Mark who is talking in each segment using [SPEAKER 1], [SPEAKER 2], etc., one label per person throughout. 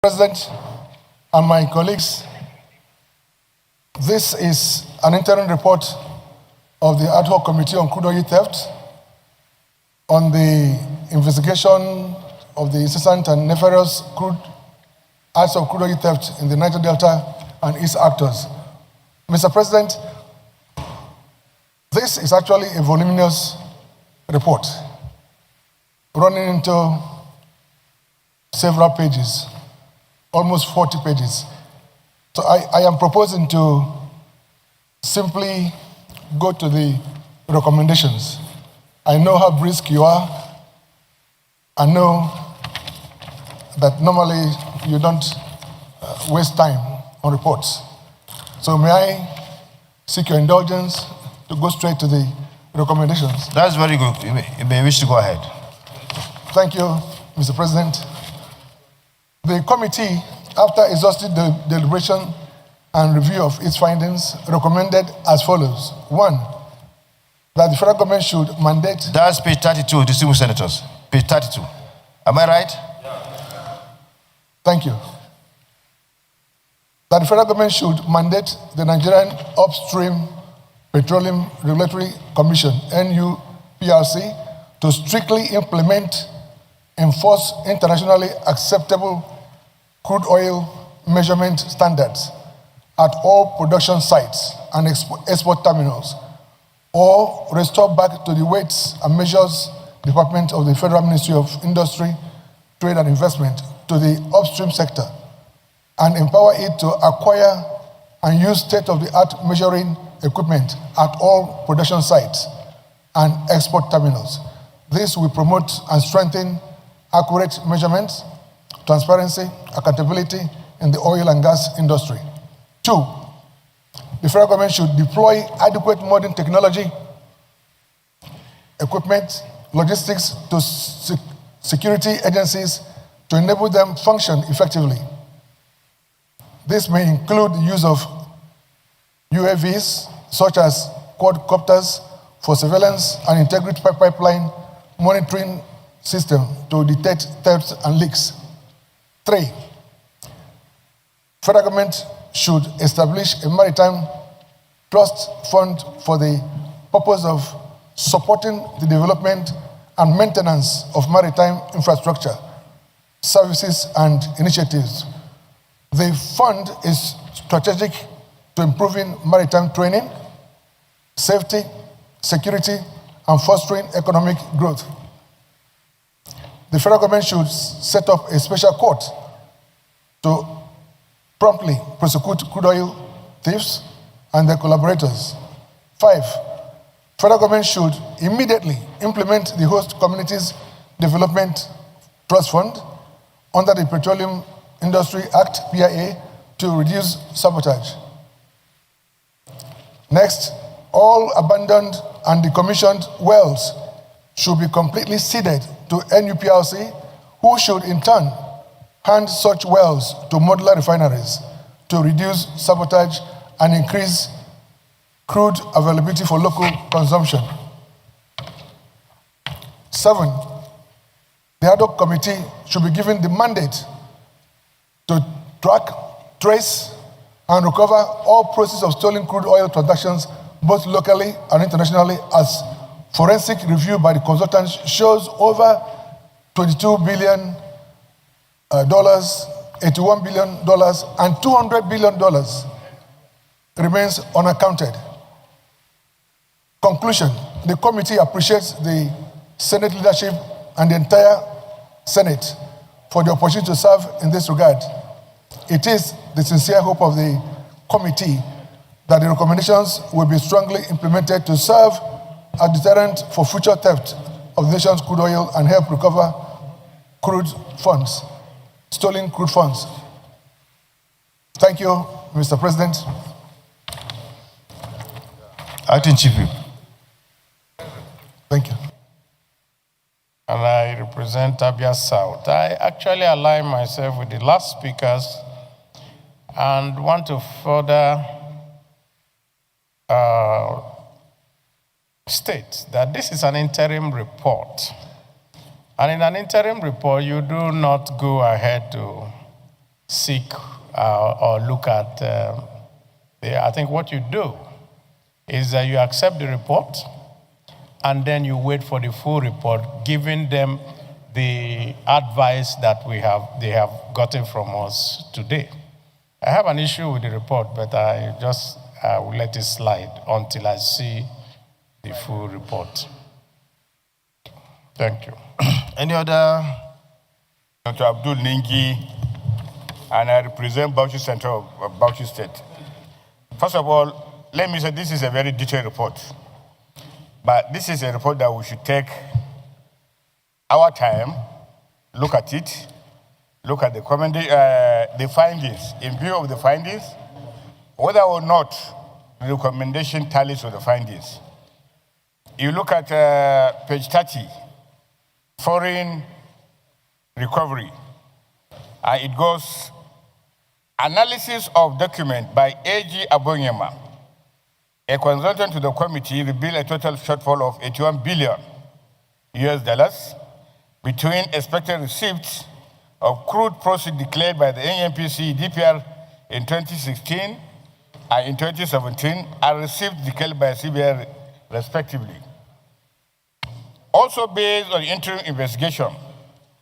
[SPEAKER 1] President and my colleagues, this is an interim report of the Ad hoc Committee on Crude Oil Theft on the investigation of the incessant and nefarious acts of crude oil theft in the Niger Delta and its actors. Mr. President, this is actually a voluminous report running into several pages, almost 40 pages. So I am proposing to simply go to the recommendations. I know how brisk you are. I know that normally you don't waste time on reports. So may I seek your indulgence to go straight to the recommendations?
[SPEAKER 2] That's very good. You may wish to go ahead.
[SPEAKER 1] Thank you, Mr. President. The committee, after exhaustive deliberation and review of its findings, recommended as follows. 1, that the federal government should mandate...
[SPEAKER 2] That's page 32, distinguished senators. Page 32. Am I right?
[SPEAKER 1] Yeah. Thank you. That the federal government should mandate the Nigerian Upstream Petroleum Regulatory Commission, NUPRC, to strictly enforce internationally acceptable crude oil measurement standards at all production sites and export terminals, or restore back to the Weights and Measures Department of the Federal Ministry of Industry, Trade and Investment to the upstream sector and empower it to acquire and use state-of-the-art measuring equipment at all production sites and export terminals. This will promote and strengthen accurate measurements, transparency, accountability in the oil and gas industry. 2, the federal government should deploy adequate modern technology, equipment, logistics to security agencies to enable them function effectively. This may include the use of UAVs, such as quadcopters, for surveillance and integrated pipeline monitoring system to detect thefts and leaks. 3, federal government should establish a maritime trust fund for the purpose of supporting the development and maintenance of maritime infrastructure, services, and initiatives. The fund is strategic to improving maritime training, safety, security, and fostering economic growth. The federal government should set up a special court to promptly prosecute crude oil thieves and their collaborators. 5, federal government should immediately implement the Host Communities Development Trust Fund under the Petroleum Industry Act, PIA, to reduce sabotage. Next, all abandoned and decommissioned wells should be completely ceded to NUPRC, who should in turn hand such wells to modular refineries to reduce sabotage and increase crude availability for local consumption. 7, the ad hoc committee should be given the mandate to track, trace, and recover all proceeds of stolen crude oil transactions, both locally and internationally, as forensic review by the consultants shows over $22 billion, $81 billion, and $200 billion remains unaccounted. Conclusion: the committee appreciates the Senate leadership and the entire Senate for the opportunity to serve in this regard. It is the sincere hope of the committee that the recommendations will be strongly implemented to serve as deterrent for future theft of the nation's crude oil and help recover stolen crude funds. Thank you, Mr. President.
[SPEAKER 2] Acting Chief Whip.
[SPEAKER 1] Thank you.
[SPEAKER 3] And I represent Abia South. I actually align myself with the last speakers and want to further state that this is an interim report. And in an interim report, you do not go ahead to seek or look at, I think what you do is that you accept the report and then you wait for the full report, giving them the advice that they have gotten from us today. I have an issue with the report, but I will let it slide until I see the full report. Thank you.
[SPEAKER 2] Any other?
[SPEAKER 4] Dr. Abdul Ningi, and I represent Bauchi Central of Bauchi State. First of all, let me say this is a very detailed report. But this is a report that we should take our time, look at it, look at the findings. In view of the findings, whether or not the recommendation tallies with the findings. You look at page 30, foreign recovery. It goes, analysis of document by A.G. Abonyema, a consultant to the committee, revealed a total shortfall of $81 billion between expected receipts of crude proceeds declared by the NNPC DPR in 2016 and in 2017, and receipts declared by CBR respectively. Also based on interim investigation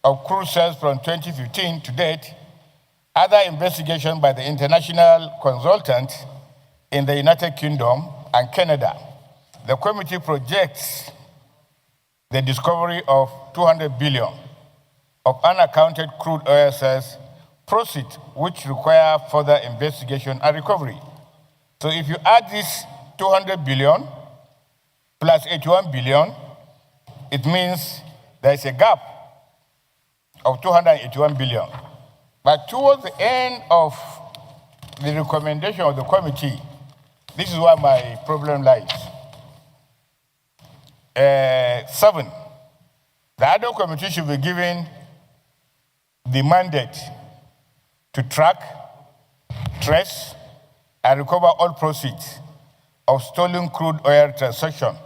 [SPEAKER 4] of crude sales from 2015 to date, other investigation by the international consultant in the United Kingdom and Canada, the committee projects the discovery of 200 billion of unaccounted crude oil sales proceeds, which require further investigation and recovery. So if you add this 200 billion plus 81 billion, it means there is a gap of 281 billion. But towards the end of the recommendation of the committee, this is where my problem lies. 7, the ad hoc committee should be given the mandate to track, trace, and recover all proceeds of stolen crude oil transactions,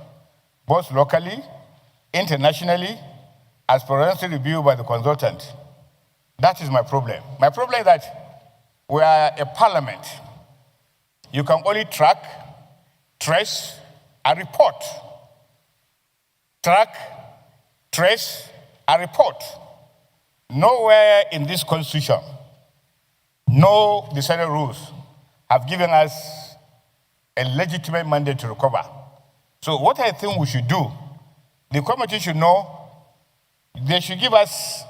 [SPEAKER 4] both locally, internationally, as forensic review by the consultant. That is my problem. My problem is that we are a parliament. You can only track, trace, and report. Track, trace, and report. Nowhere in this constitution, no decided rules have given us a legitimate mandate to recover. So what I think we should do, the committee should know, they should give us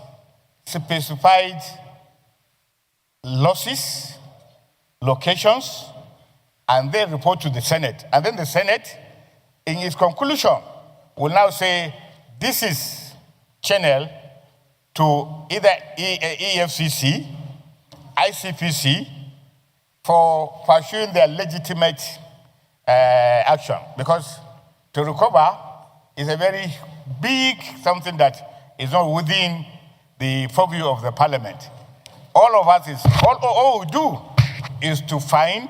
[SPEAKER 4] specified losses, locations, and then report to the Senate. And then the Senate, in its conclusion, will now say, this is channel to either EFCC, ICPC, for pursuing their legitimate action. Because to recover is a very big something that is not within the purview of the parliament. All of us all we do is to find,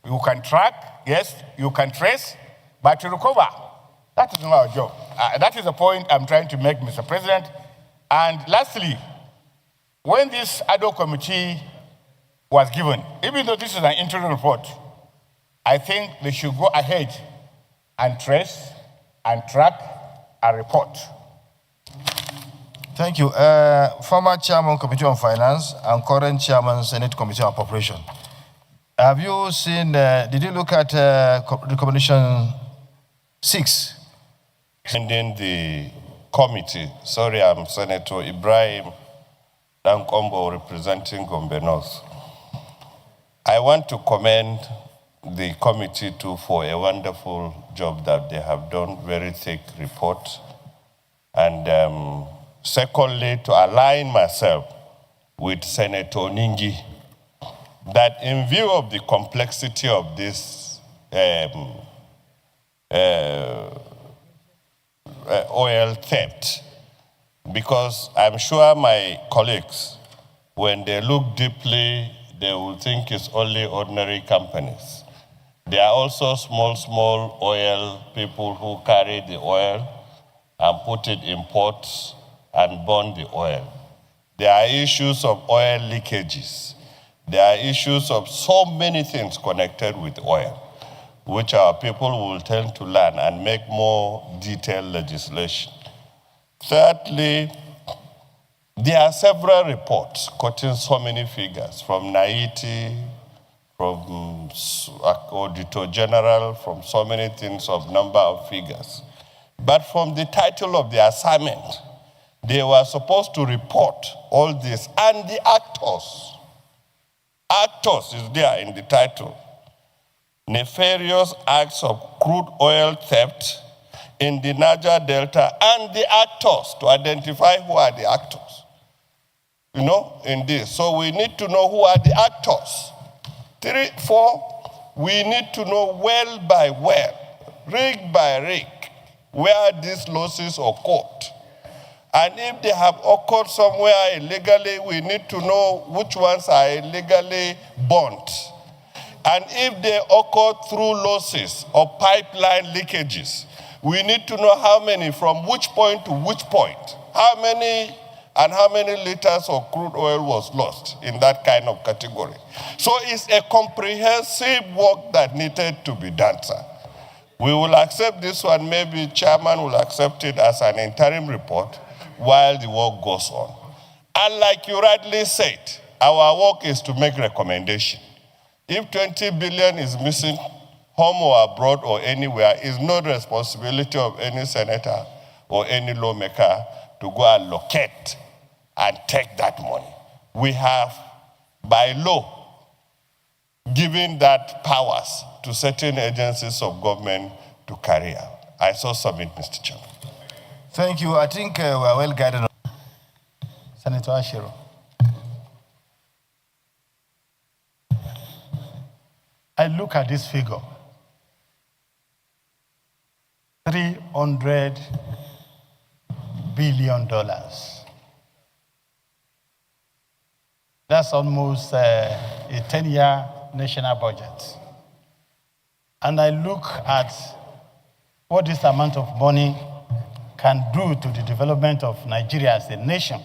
[SPEAKER 4] you can track, yes, you can trace, but to recover, that is not our job. That is the point I'm trying to make, Mr. President. And lastly, when this ad hoc committee was given, even though this is an interim report, I think they should go ahead and trace and track and report.
[SPEAKER 2] Thank you. Former Chairman, Committee on Finance, and current Chairman, Senate Committee on Appropriation. Have you seen, did you look at recommendation 6?
[SPEAKER 5] Attending the committee, sorry, I'm Senator Ibrahim Dankombo representing Gombe North. I want to commend the committee too for a wonderful job that they have done, very thick report. And secondly, to align myself with Senator Ningi, that in view of the complexity of this oil theft, because I'm sure my colleagues, when they look deeply, they will think it's only ordinary companies. There are also small oil people who carry the oil and put it in pots and burn the oil. There are issues of oil leakages. There are issues of so many things connected with oil, which our people will tend to learn and make more detailed legislation. Thirdly, there are several reports quoting so many figures from Naija, from Auditor General, from so many things of number of figures. But from the title of the assignment, they were supposed to report all this, and the actors. Actors is there in the title. Nefarious acts of crude oil theft in the Naija Delta, and the actors, to identify who are the actors, in this. So we need to know who are the actors. 3, 4, we need to know well by well, rig by rig, where these losses occurred. And if they have occurred somewhere illegally, we need to know which ones are illegally burnt. And if they occur through losses or pipeline leakages, we need to know how many, from which point to which point, how many liters of crude oil was lost in that kind of category. So it's a comprehensive work that needed to be done, sir. We will accept this one, maybe chairman will accept it as an interim report while the work goes on. And like you rightly said, our work is to make recommendation. If 20 billion is missing, home or abroad or anywhere, it's not the responsibility of any senator or any lawmaker to go and locate and take that money. We have, by law, given that powers to certain agencies of government to carry out. I so submit, Mr. Chairman.
[SPEAKER 2] Thank you. I think we are well guided.
[SPEAKER 3] Senator Ashiro. I look at this figure. $300 billion. That's almost a 10-year national budget. And I look at what this amount of money can do to the development of Nigeria as a nation.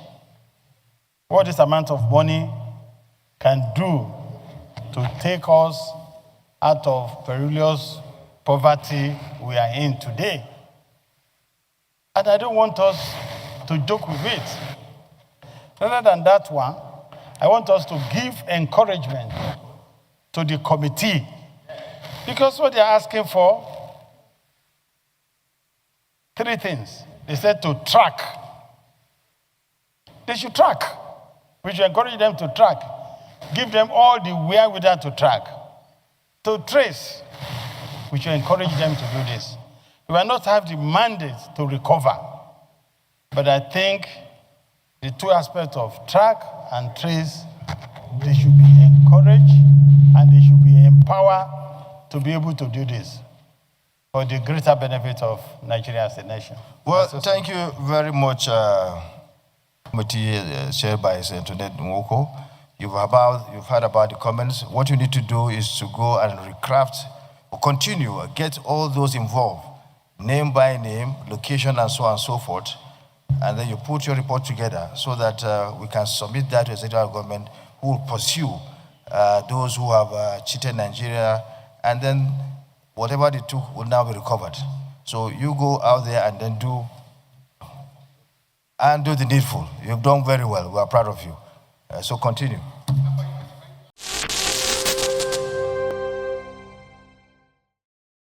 [SPEAKER 3] What this amount of money can do to take us out of perilous poverty we are in today. And I don't want us to joke with it. Rather than that one, I want us to give encouragement to the committee, because what they're asking for, 3 things. They said to track. They should track. We should encourage them to track. Give them all the wherewithal to track. To trace. We should encourage them to do this. We will not have the mandate to recover. But I think the 2 aspects of track and trace, they should be encouraged and they should be empowered to be able to do this for the greater benefit of Nigeria as a nation.
[SPEAKER 2] Well, thank you very much, committee chaired by Senator Nwoko. You've heard about the comments. What you need to do is to go and recraft, or continue, get all those involved, name by name, location, and so on and so forth, and then you put your report together so that we can submit that to the central government, who will pursue those who have cheated Nigeria, and then whatever they took will now be recovered. So you go out there and then do the needful. You've done very well. We are proud of you. So continue.